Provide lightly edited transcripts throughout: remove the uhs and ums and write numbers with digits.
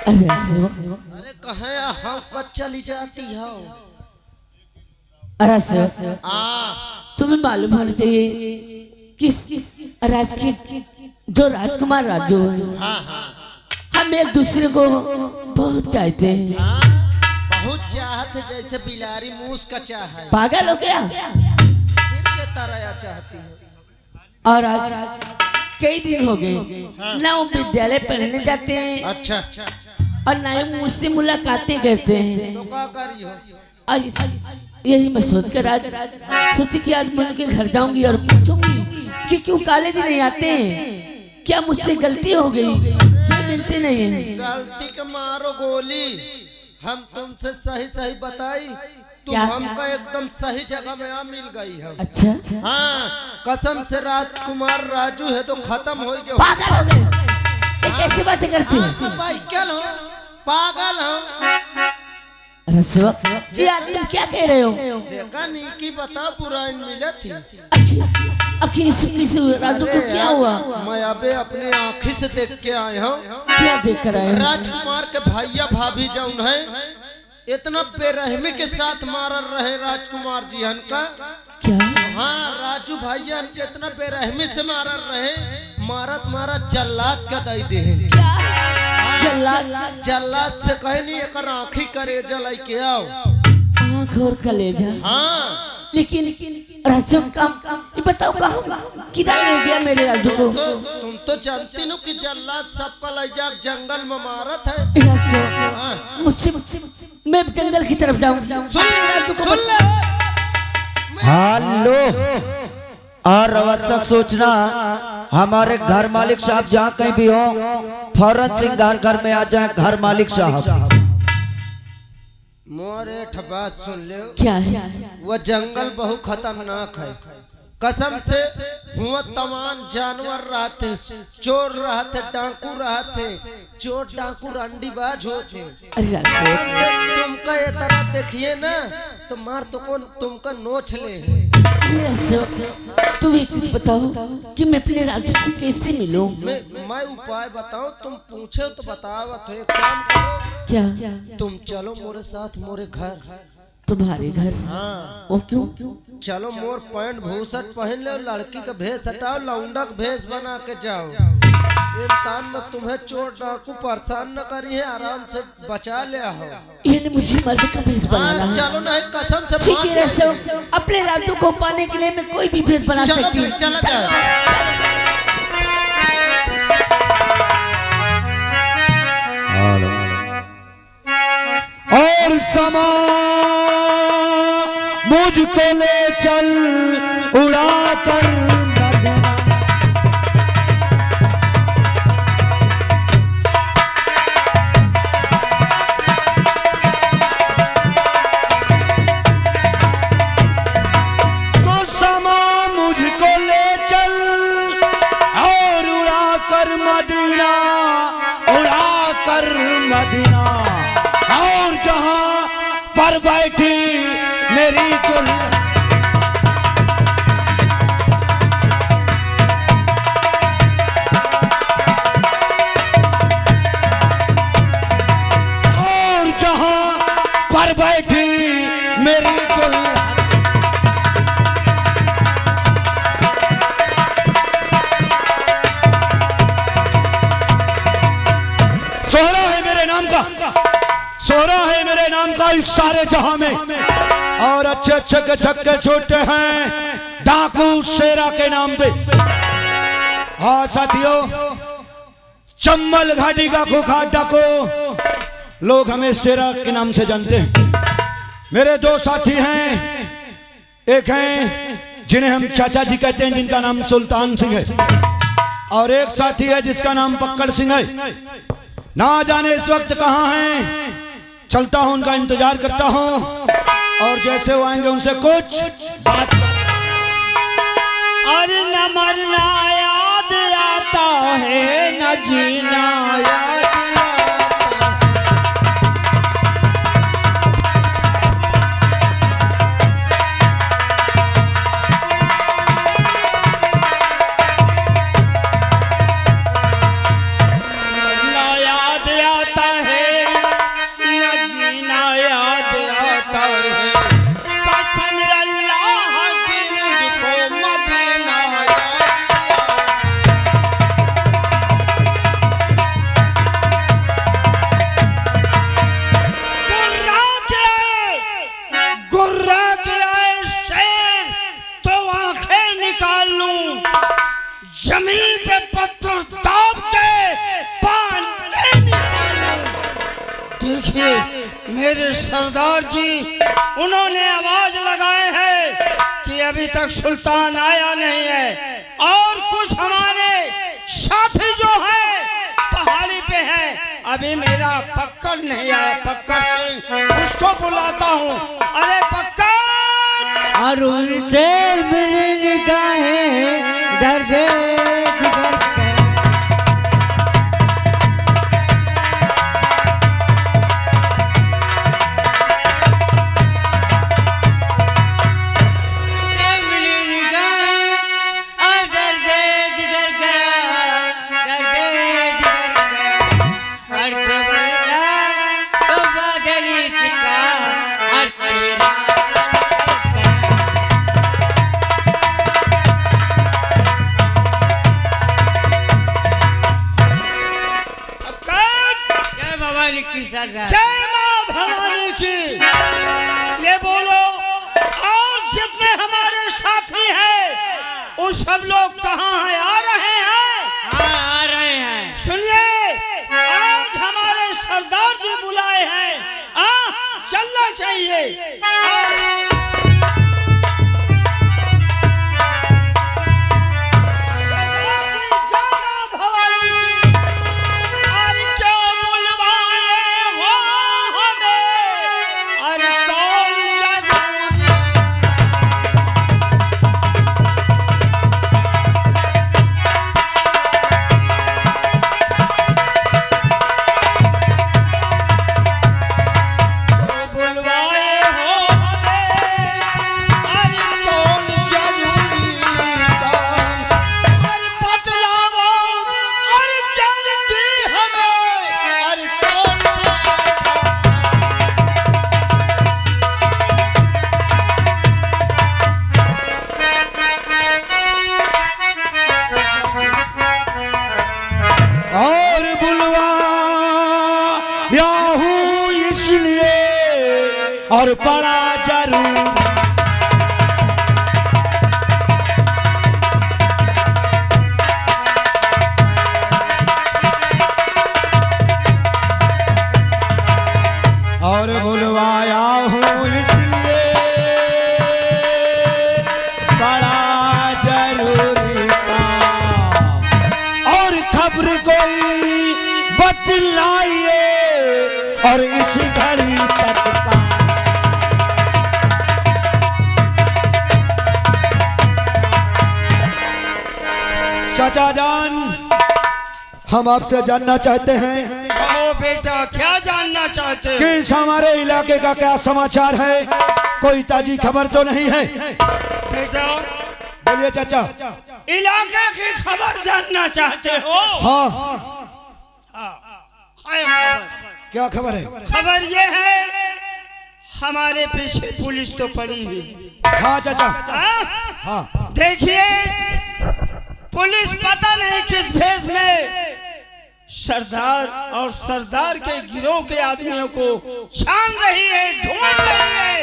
अरे कहे हम कब चली जाती हो? अरे तुम्हें मालूम होना चाहिए किस राज की जो राजकुमार राजू है, हम एक दूसरे को बहुत चाहते हैं। बहुत चाहते जैसे बिलारी मूस का चाह है। पागल हो क्या? के तरह चाहती है। और आज कई दिन हो गए ना वो विद्यालय पढ़ने जाते हैं। अच्छा और ना ही मुझसे मुलाकातें करते हैं। तो क्या करी हो? आज यही मैं सोच कर आज सोची कि आज मैं उनके घर जाऊंगी और पूछूंगी कि क्यों कॉलेज नहीं आते हैं, क्या मुझसे गलती हो गई जो मिलते नहीं हैं। गलती के मारो गोली, हम तुमसे सही सही बताई, तुम हमको एकदम सही जगह में आ मिल गई हो। अच्छा हाँ, कसम से राजकुमार राजू है तो खत्म हो गया। पागल हो गए? ये कैसी बातें करती हैं? पागल हो, पागल हो। अरे शिवा, ये तुम क्या कह रहे हो? देखा नहीं कि बताओ बुराई मिले थी। आखिर इस राजू को क्या हुआ? मैं अबे अपने आँखी से देख के आए हूँ। क्या देख कर आए? राजकुमार के भैया भाभी जौन है इतना बेरहमी के साथ मारल रहे राजकुमार जी का। क्या? हाँ, राजू भैया इतना बेरहमी से मारल रहे, मारत जल्लाद का दई दे। जल्लाद से कहे नहीं एक आँखी करे जलाई के आओ। आँख और कलेजा। हाँ लेकिन राजू काम ये बताओ कहाँ किधर ले गया मेरे राजू को? तुम तो जानती हो कि जल्लाद सबका ले जा जंगल में मारत है। मुझसे मैं जंगल की तरफ जाऊँ। सुन राजू को हेलो। और आवश्यक सूचना, हमारे घर मालिक साहब जहाँ कहीं भी हो फौरन सिंह घर में आ जाए। घर मालिक साहब मोरे बात सुन ले। क्या है? वह जंगल बहुत खतरनाक है। कसम से हुआ तमाम जानवर रहते, चोर रहते, डाकू रहते, चोर डाकू रंडीबाज होते। तुमका ये तरह देखिए ना तो मार तो कौन तुमका नोच ले। तुम एक कुछ बताओ कि मैं अपने राजू से कैसे मिलूं? मैं उपाय बताऊं, तुम पूछे तो बतावत हो। एक काम करो, क्या? तुम चलो मोरे साथ मोरे घर। तुम्हारे घर? हाँ। वो क्यों? चलो मोर पैंट भूसट पहन लो, लड़की का भेष हटाओ, लौंडा का भेष बना के जाओ। इंसान में तुम्हें चोर डाकू परेशान न करी है, आराम से बचा ले आओ। ये मुझे मर्द का भेष बनाना है। चलो नहीं, कसम से ठीक है रसो, अपने राजू को पाने के लिए मैं कोई भी भेष बना सकती हूँ। और समा मुझको ले चल उड़ा कर मदीना। तो समा मुझको ले चल और उड़ा कर मदीना, उड़ा कर मदीना। और जहां पर बैठी मेरी कुल और जहां पर बैठी मेरी कुल सोहरा है मेरे नाम का, सोहरा है मेरे नाम का इस सारे जहां में। और अच्छे अच्छे के छक्के छोटे हैं डाकू शेरा के नाम पे। हाँ साथियों, चम्बल घाटी का कुख्यात डाकू लोग हमें शेरा के नाम से जानते हैं। मेरे दो साथी हैं, एक हैं जिन्हें हम चाचा जी कहते हैं, जिनका नाम सुल्तान सिंह है, और एक साथी है जिसका नाम पक्कड़ सिंह है। ना जाने इस वक्त कहाँ हैं, चलता हूं उनका इंतजार करता हूं, और जैसे वो आएंगे उनसे कुछ बात। और न मरना याद आता है, न जीना याद आता। न याद आता है, देखिए मेरे सरदार जी, उन्होंने आवाज लगाए है कि अभी तक सुल्तान आया नहीं है, और कुछ हमारे साथी जो है पहाड़ी पे है, अभी मेरा पक्कड़ नहीं आया। पक्कड़ सिंह, उसको बुलाता हूँ। अरे पक्कड़! और उनसे मिली निगाहें दर्द जिगर के। मिली निगाहें और दर्द जिगर का, दर्द जिगर का। और खबरदार तो बादली का और तेरा जय मां भवानी की। ये बोलो, और जितने हमारे साथी हैं वो सब लोग कहाँ हैं? आ रहे हैं? हाँ, आ रहे हैं। सुनिए, आज हमारे सरदार जी बुलाए हैं, चलना चाहिए। और बड़ा जरूर और बुलवाया हूँ इसलिए बड़ा जरूरी काम, और खबर कोई बतलाइए और इस घड़ी तक का। चाचा जान, हम आपसे जानना चाहते हैं। कहो बेटा, क्या जानना चाहते हैं? कि इस हमारे इलाके का क्या समाचार है? कोई ताजी खबर तो नहीं है? बेटा बोलिए चाचा। इलाके की खबर जानना चाहते हो? हाँ। खबर। क्या खबर है? खबर ये है, हमारे पीछे पुलिस तो पड़ी हुई। हाँ चाचा। हाँ। देखिए, पुलिस पता नहीं किस भेष में सरदार और सरदार के गिरोह के आदमियों को छान रही है, ढूंढ रही है,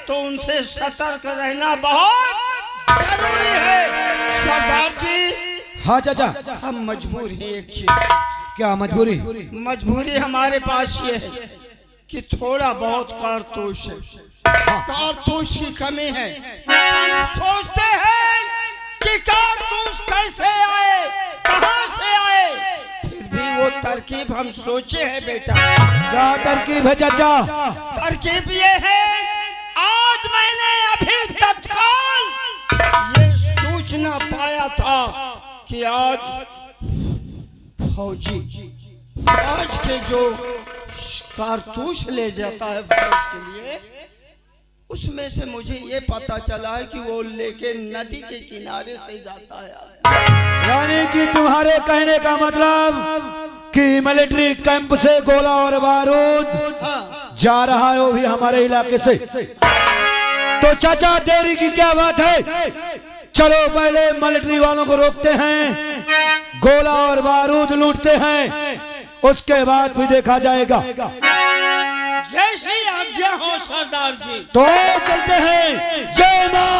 तो उनसे सतर्क रहना बहुत जरूरी है। सरदार जी। हाँ चाचा। हम मजबूर हैं एक चीज। क्या मजबूरी? मजबूरी हमारे पास ये है कि थोड़ा बहुत कारतूस है, कारतूस की कमी है। हम सोचते हैं कि कारतूस कैसे आए, कहां से आए, फिर भी वो तरकीब हम सोचे हैं बेटा। क्या तरकीब है चाचा? तरकीब ये है, आज मैंने अभी तत्काल ये सूचना पाया था कि आज फौजी फौज के जो कारतूस ले जाता है फौज के लिए, उसमें से मुझे ये पता चला है कि वो लेके नदी के किनारे से जाता है। यानी कि तुम्हारे कहने का मतलब कि मिलिट्री कैंप से गोला और बारूद जा रहा है, वो भी हमारे इलाके से। तो चाचा देरी की क्या बात है? चलो पहले मिलिट्री वालों को रोकते हैं, गोला और बारूद लूटते हैं, उसके बाद भी देखा जाएगा। जैसी आज्ञा हो सरदार जी। तो चलते हैं। जय मां।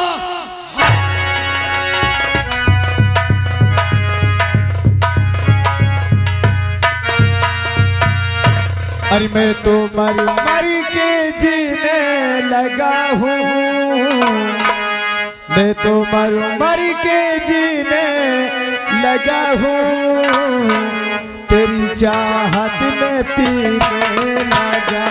अरे मैं तो मर मर के जीने लगा हूँ, मैं तो मर मर के जीने लगा हूँ, तेरी चाहत में पीने लगा।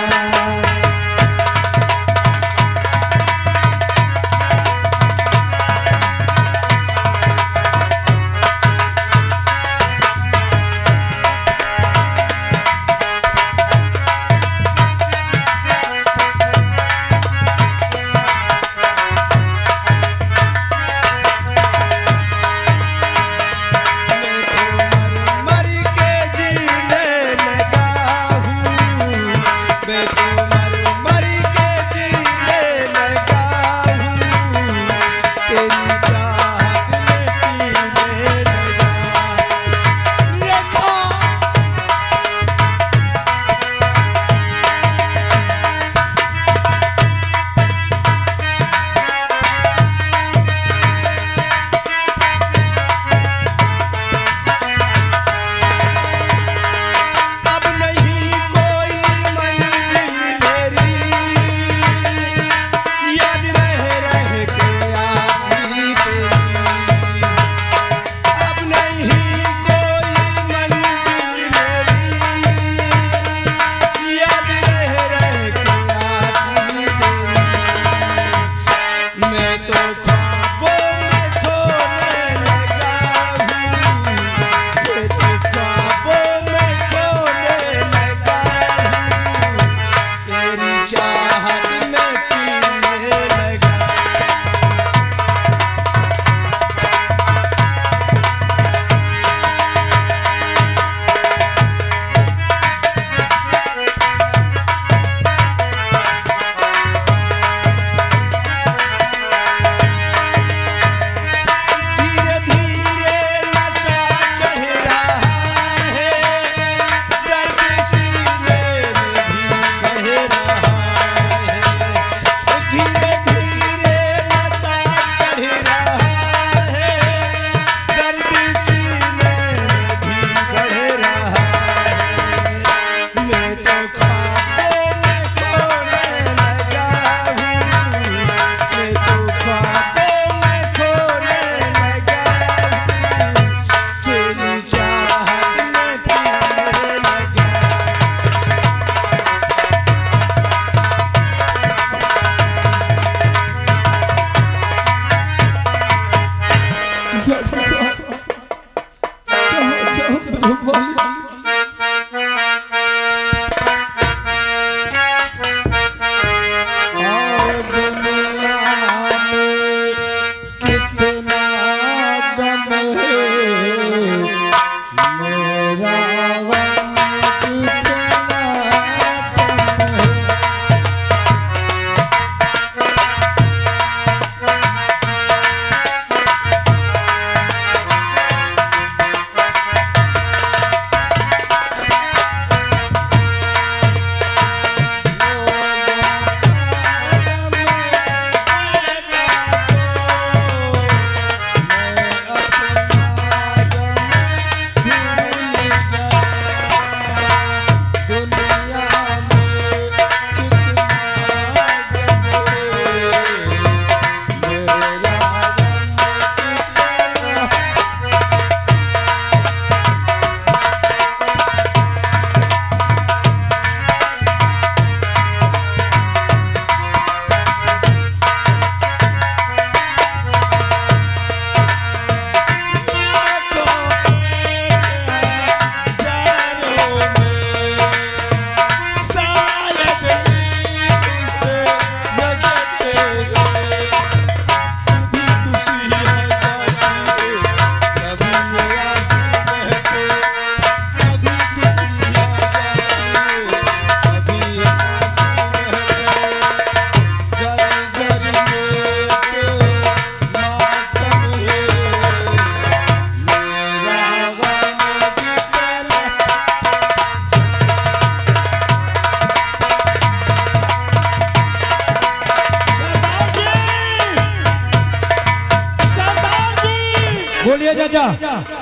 बोलिए चाचा।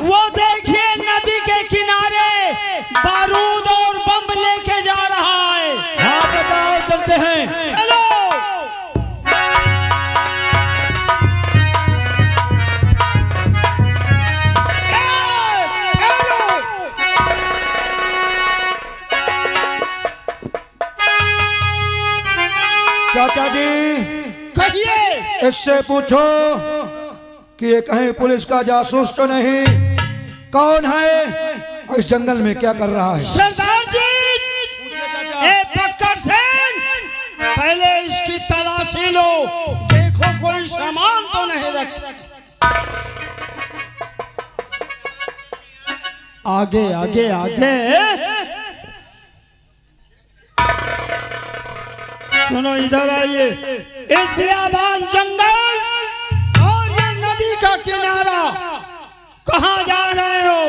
वो देखिए नदी के किनारे बारूद और बम लेके जा रहा चाचा जी कहिए। इससे पूछो कि ये कहीं पुलिस का जासूस तो नहीं, कौन है और इस जंगल में क्या कर रहा है? सरदार जी, ए बक्कर सिंह, पहले इसकी तलाशी लो, देखो कोई सामान तो नहीं रखा। आगे आगे आगे सुनो, इधर आइए। एक बियाबान जंगल और ये नदी का किनारा, कहाँ जा रहे हो?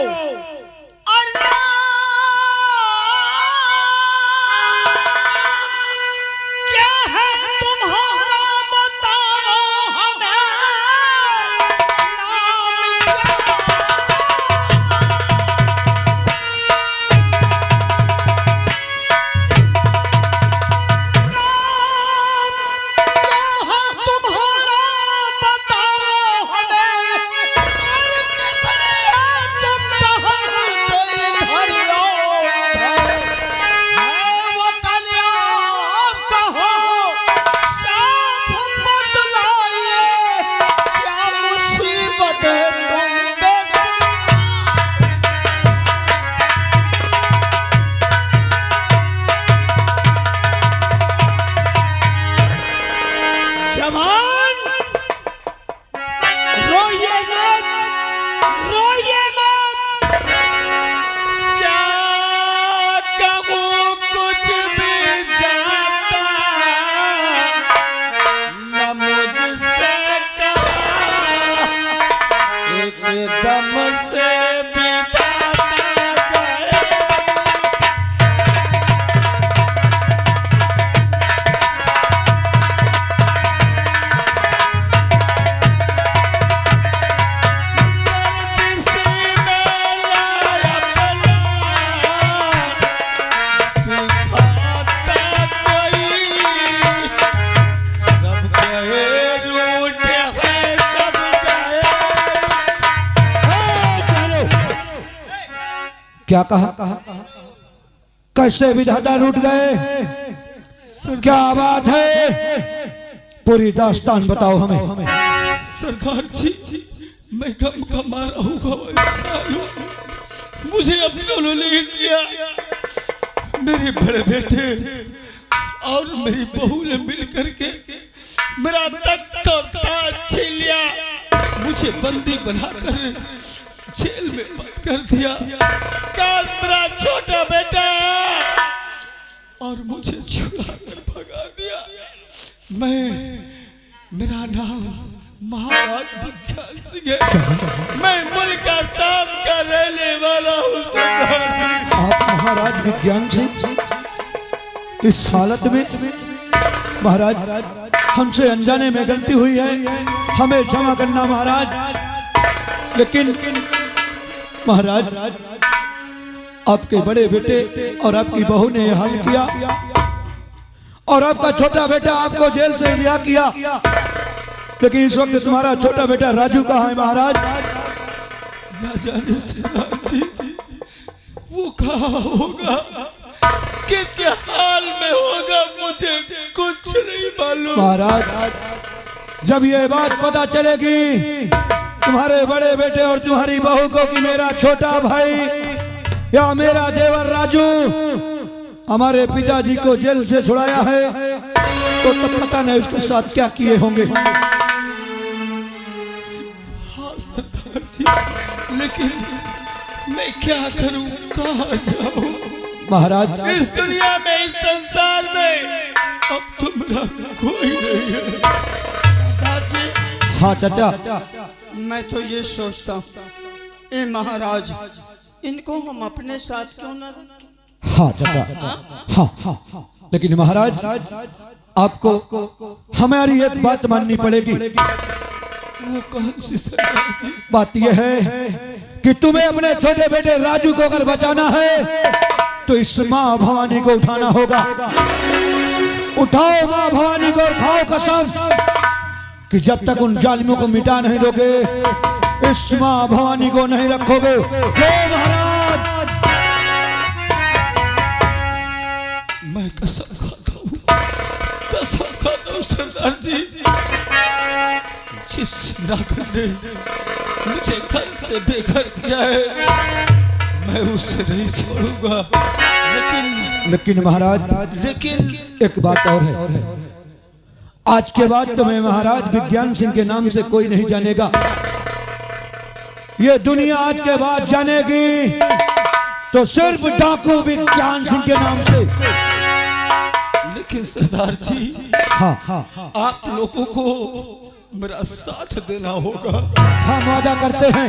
क्या है तुम्हारा बताओ हमें, नाम तुम्हारा बताओ हमें, और कितने तुम टहलते इधर उधर, है वतन आप कहो, साफ बतलाइए, क्या मुसीबत है तुम पे? जवान, रोइए मत, रोइए मत। क्या कहूँ कुछ भी जाता, न मुझसे कहा, एकदम से भी जाता गया। क्या कहा? कैसे विधाता रूठ गए? क्या बात है? पूरी दास्तान बताओ हमें। सरदार जी, मैं गम का मारा हुआ इंसान हूँ, मुझे अपनों ने नहीं किया। मेरे बड़े बेटे और मेरी बहू ने मिलकर के मेरा तख्त और ताज छीन लिया, मुझे बंदी बनाकर जेल में बंद कर दिया। काश मेरा छोटा बेटा और मुझे छुड़ा कर भगा दिया। मेरा नाम महाराज विज्ञान सिंह है, मैं मुल्क का साफ का रहने वाला हूँ। आप महाराज विज्ञान सिंह इस हालत में? महाराज, हमसे अनजाने में गलती हुई है, हमें क्षमा करना महाराज। लेकिन महाराज, आपके बड़े बेटे और आपकी बहू ने यह हाल किया और आपका छोटा बेटा आपको जेल से रिहा किया, लेकिन इस वक्त तुम्हारा छोटा बेटा राजू कहाँ है महाराज? न जाने सरदार जी, वो कहाँ होगा, किस हाल में होगा, मुझे कुछ नहीं मालूम। महाराज, जब ये बात पता चलेगी तुम्हारे बड़े बेटे और तुम्हारी बहू को कि मेरा छोटा भाई या मेरा देवर राजू हमारे पिताजी को जेल से छुड़ाया है, तो तब पता नहीं उसके साथ क्या किए होंगे। हाँ सरदार जी, लेकिन मैं क्या करूं, कहाँ जाऊं? महाराज, इस दुनिया में, इस संसार में अब तो मेरा कोई नहीं है। सरदार जी, हाँ चाचा, मैं तो ये सोचता हूँ, ए महाराज, इनको हम अपने साथ क्यों न रखें? हाँ चाचा, हाँ, लेकिन महाराज आपको हमारी एक बात माननी पड़ेगी। वो कौन सी सरदार जी? बात यह है कि तुम्हें अपने छोटे बेटे राजू को अगर बचाना है तो इस माँ भवानी को उठाना होगा। उठाओ माँ भवानी को और खाओ कसम कि जब तक उन जालिमों को मिटा नहीं दोगे, इस माँ भवानी को नहीं रखोगे। लो महाराज, मैं कसम खाता हूँ, कसम खाता सरदार जी, जिस नागर ने मुझे घर से बेघर किया है मैं उसे नहीं छोड़ूंगा। लेकिन महाराज, लेकिन एक बात और है। आज के बाद तुम्हें महाराज विज्ञान सिंह के नाम से कोई नहीं जानेगा। ये दुनिया आज के बाद जानेगी तो सिर्फ डाकू विज्ञान सिंह के नाम से। लेकिन सरदार जी, हाँ, आप लोगों को मेरा साथ देना होगा। हम वादा करते हैं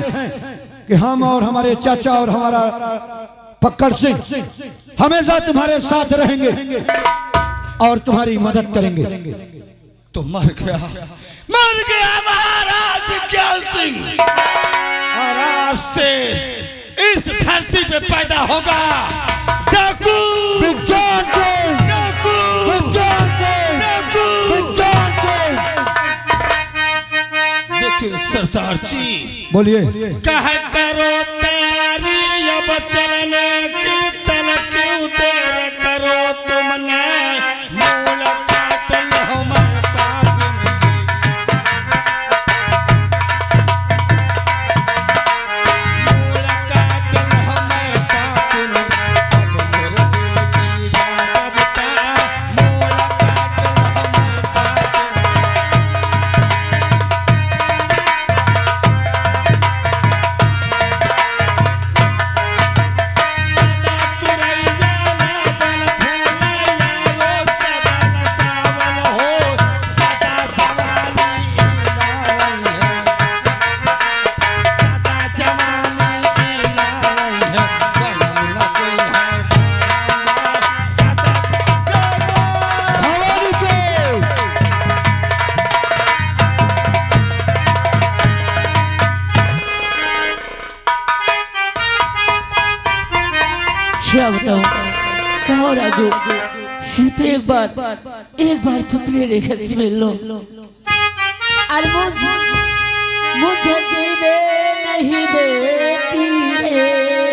कि हम और हमारे चाचा और हमारा फक्कड़ सिंह हमेशा तुम्हारे साथ रहेंगे और तुम्हारी मदद करेंगे। तो मर गया महाराज विज्ञान सिंह, और आज से इस धरती पे पैदा होगा डाकू विज्ञान सिंह, विज्ञान सिंह, विज्ञान सिंह। लेकिन सरदार जी, बोलिए। कह करो तैयारी अब चलने की, तन क्यों देर करो तुमने, मुलाकात क्या बताऊं, कहो राजू, सिर्फ एक बार चुपले रेखा से मिल लो। और मुझे जीने नहीं देती है।